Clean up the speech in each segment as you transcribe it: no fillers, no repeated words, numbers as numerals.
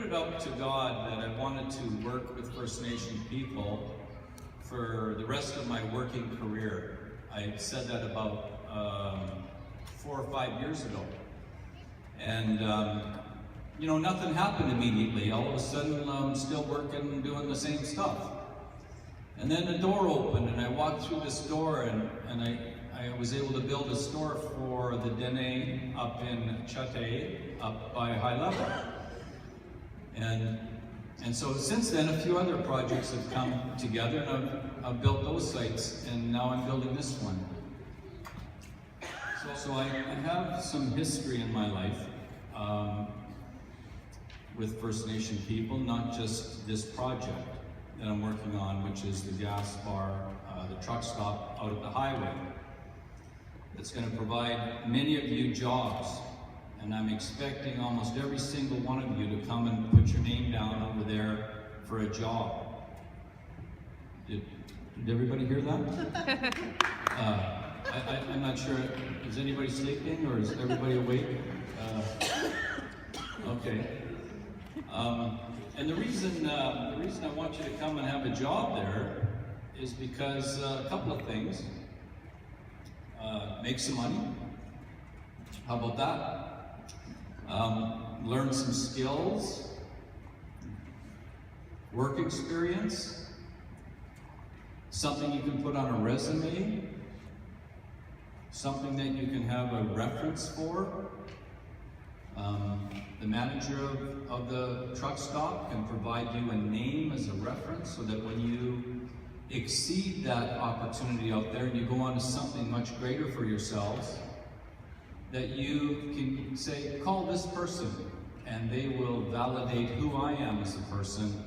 it out to God that I wanted to work with First Nation people for the rest of my working career. I said that about 4 or 5 years ago. And you know, nothing happened immediately. All of a sudden, I'm still working and doing the same stuff. And then the door opened, and I walked through this door, and I was able to build a store for the Dene up in Chate, up by High Level. And so since then, a few other projects have come together, and I've built those sites, and now I'm building this one. So I have some history in my life with First Nation people, not just this project that I'm working on, which is the gas bar, the truck stop out at the highway. It's going to provide many of you jobs, and I'm expecting almost every single one of you to come and put your name down over there for a job. Did everybody hear that? I'm not sure. Is anybody sleeping, or is everybody awake? Okay. And the reason I want you to come and have a job there is because a couple of things. Make some money. How about that? Learn some skills. Work experience. Something you can put on a resume. Something that you can have a reference for. The manager of the truck stop can provide you a name as a reference so that when you exceed that opportunity out there and you go on to something much greater for yourselves, that you can say, call this person, and they will validate who I am as a person,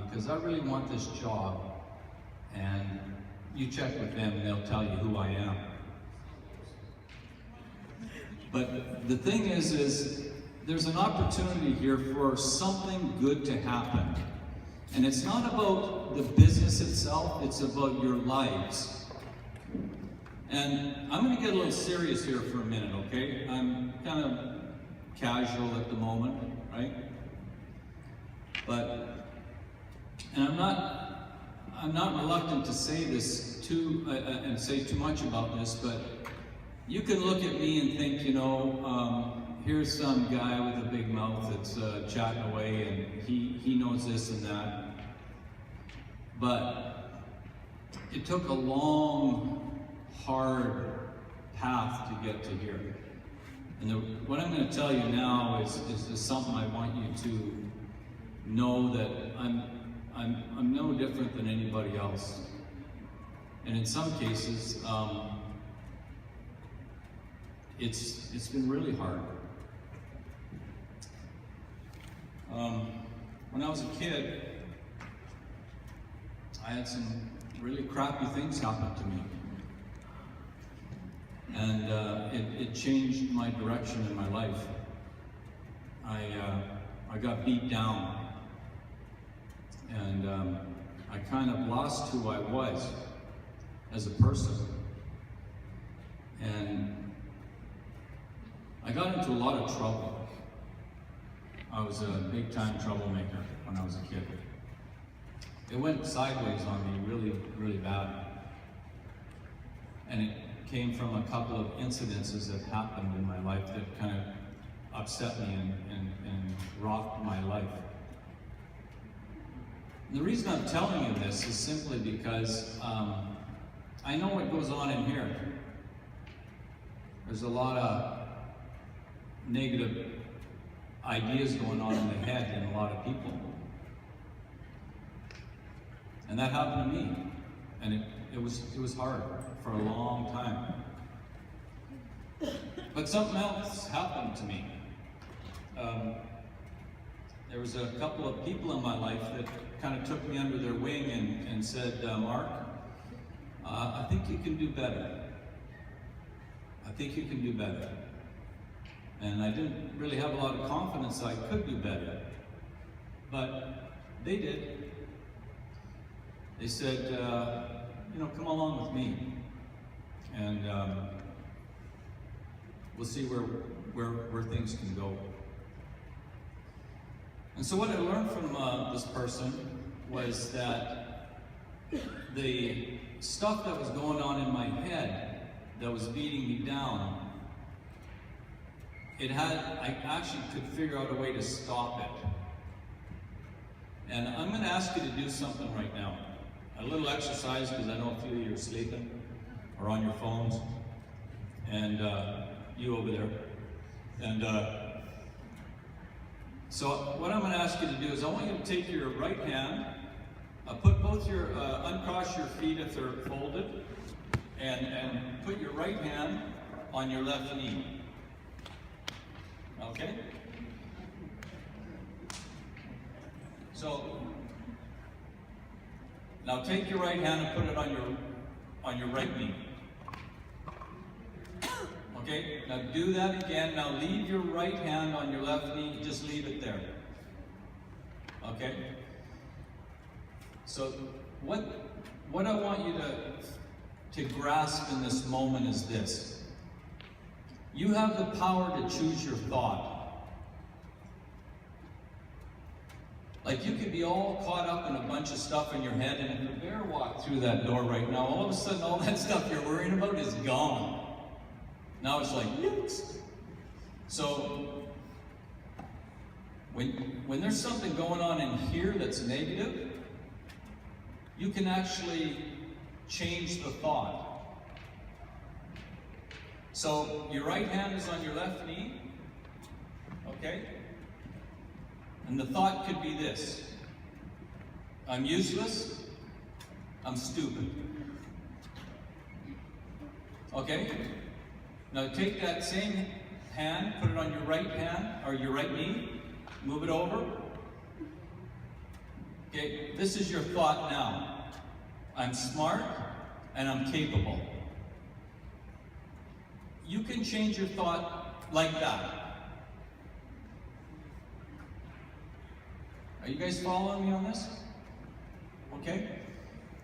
because I really want this job, and you check with them and they'll tell you who I am. But the thing is there's an opportunity here for something good to happen. And it's not about the business itself, it's about your lives. And I'm going to get a little serious here for a minute, okay? I'm kind of casual at the moment, right? And I'm not reluctant to say this and say too much about this, but you can look at me and think, you know, here's some guy with a big mouth that's chatting away, and he knows this and that. But it took a long, hard path to get to here. And what I'm going to tell you now is something I want you to know, that I'm no different than anybody else. And in some cases, it's been really hard. When I was a kid, I had some really crappy things happen to me. And it changed my direction in my life. I got beat down. And I kind of lost who I was as a person. And I got into a lot of trouble. I was a big-time troublemaker when I was a kid. It went sideways on me really, really bad. And it came from a couple of incidences that happened in my life that kind of upset me and rocked my life. And the reason I'm telling you this is simply because I know what goes on in here. There's a lot of negative ideas going on in the head in a lot of people. And that happened to me. And it was hard for a long time. But something else happened to me. There was a couple of people in my life that kind of took me under their wing and said, Mark, I think you can do better. I think you can do better. And I didn't really have a lot of confidence I could do better. But they did. They said, you know, come along with me. And we'll see where things can go. And so what I learned from this person was that the stuff that was going on in my head that was beating me down, I actually could figure out a way to stop it. And I'm going to ask you to do something right now. A little exercise, because I know a few of you are sleeping or on your phones. And you over there. And so what I'm going to ask you to do is I want you to take your right hand, put both your, uncross your feet if they're folded, and put your right hand on your left knee. Okay? So, now take your right hand and put it on your right knee. Okay, now do that again. Now leave your right hand on your left knee, just leave it there. Okay? So what I want you to grasp in this moment is this. You have the power to choose your thought. Like you could be all caught up in a bunch of stuff in your head, and if a bear walked through that door right now, all of a sudden all that stuff you're worrying about is gone. Now it's like, yikes. So, when there's something going on in here that's negative, you can actually change the thought. So, your right hand is on your left knee, okay? And the thought could be this: I'm useless, I'm stupid. Okay? Now take that same hand, put it on your right hand, or your right knee, move it over. Okay, this is your thought now. I'm smart and I'm capable. You can change your thought like that. Are you guys following me on this? Okay?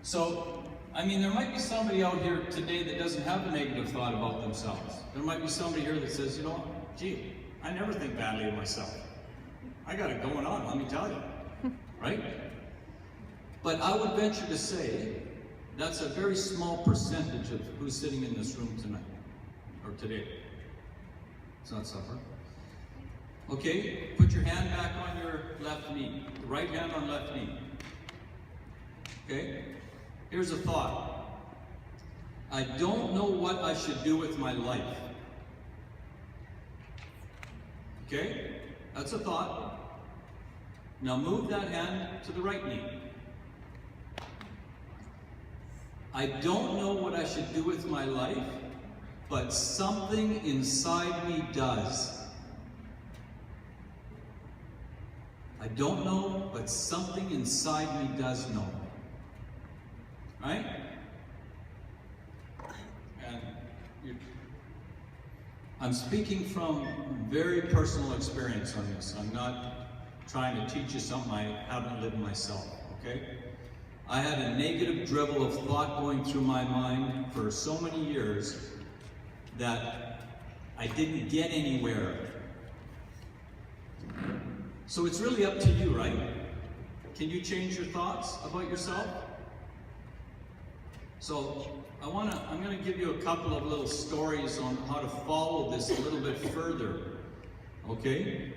So, I mean, there might be somebody out here today that doesn't have a negative thought about themselves. There might be somebody here that says, you know, gee, I never think badly of myself. I got it going on, let me tell you. Right? But I would venture to say that's a very small percentage of who's sitting in this room tonight, or today. It's not supper. Okay, put your hand back on your left knee. The right hand on left knee. Okay? Here's a thought. I don't know what I should do with my life. Okay? That's a thought. Now move that hand to the right knee. I don't know what I should do with my life, but something inside me does. I don't know, but something inside me does know. Right? And I'm speaking from very personal experience on this. I'm not trying to teach you something I haven't lived myself, okay? I had a negative dribble of thought going through my mind for so many years that I didn't get anywhere. So it's really up to you, right? Can you change your thoughts about yourself? So I'm going to give you a couple of little stories on how to follow this a little bit further, okay?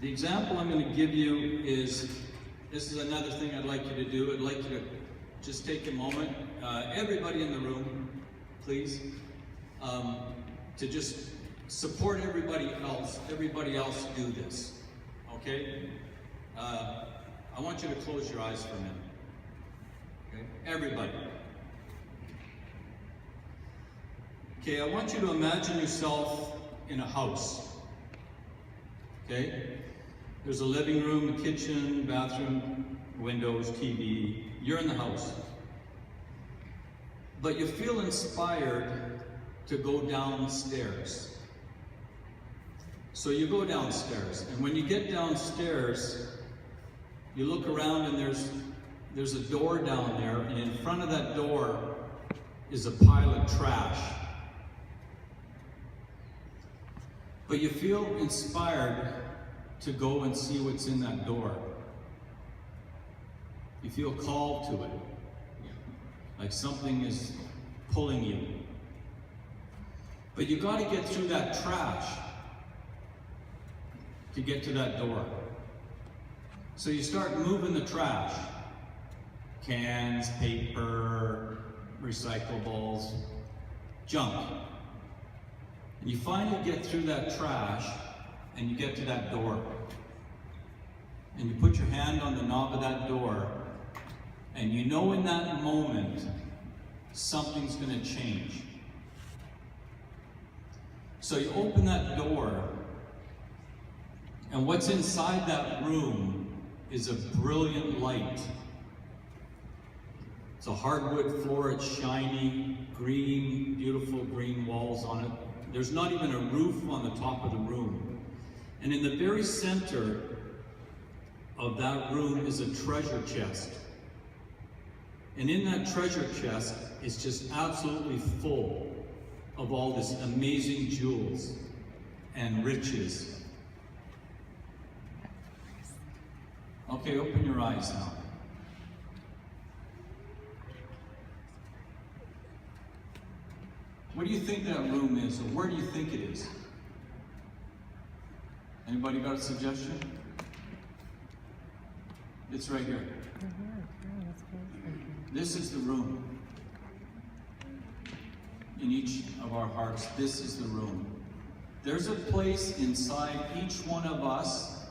The example I'm going to give you is, this is another thing I'd like you to do. I'd like you to just take a moment, everybody in the room, please, to just support everybody else do this, okay? I want you to close your eyes for a minute, okay? Everybody. Okay, I want you to imagine yourself in a house, okay? There's a living room, a kitchen, bathroom, windows, TV. You're in the house. But you feel inspired to go downstairs. So you go downstairs, and when you get downstairs, you look around and there's a door down there, and in front of that door is a pile of trash. but you feel inspired to go and see what's in that door. You feel called to it, like something is pulling you. But you got to get through that trash to get to that door. So you start moving the trash. Cans, paper, recyclables, junk. And you finally get through that trash and you get to that door. And you put your hand on the knob of that door and you know in that moment something's going to change. So you open that door, and what's inside that room is a brilliant light. It's a hardwood floor, it's shiny, green, beautiful green walls on it. There's not even a roof on the top of the room. And in the very center of that room is a treasure chest. And in that treasure chest is just absolutely full of all this amazing jewels and riches. Okay, open your eyes now. What do you think that room is, or where do you think it is? Anybody got a suggestion? It's right here. This is the room. In each of our hearts, this is the room. There's a place inside each one of us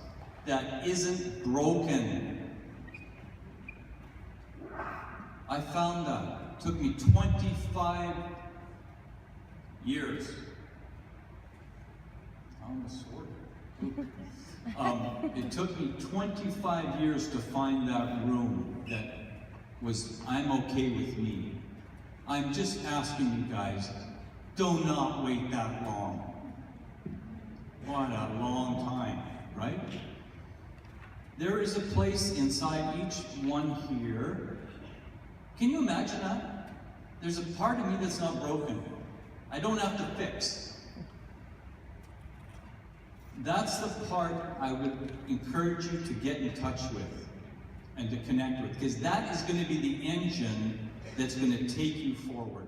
that isn't broken. I found that. It took me 25 years. I almost swore there. It took me 25 years to find that room that was, I'm okay with me. I'm just asking you guys, do not wait that long. What a long time, right? There is a place inside each one here. Can you imagine that? There's a part of me that's not broken. I don't have to fix. That's the part I would encourage you to get in touch with and to connect with, because that is going to be the engine that's going to take you forward.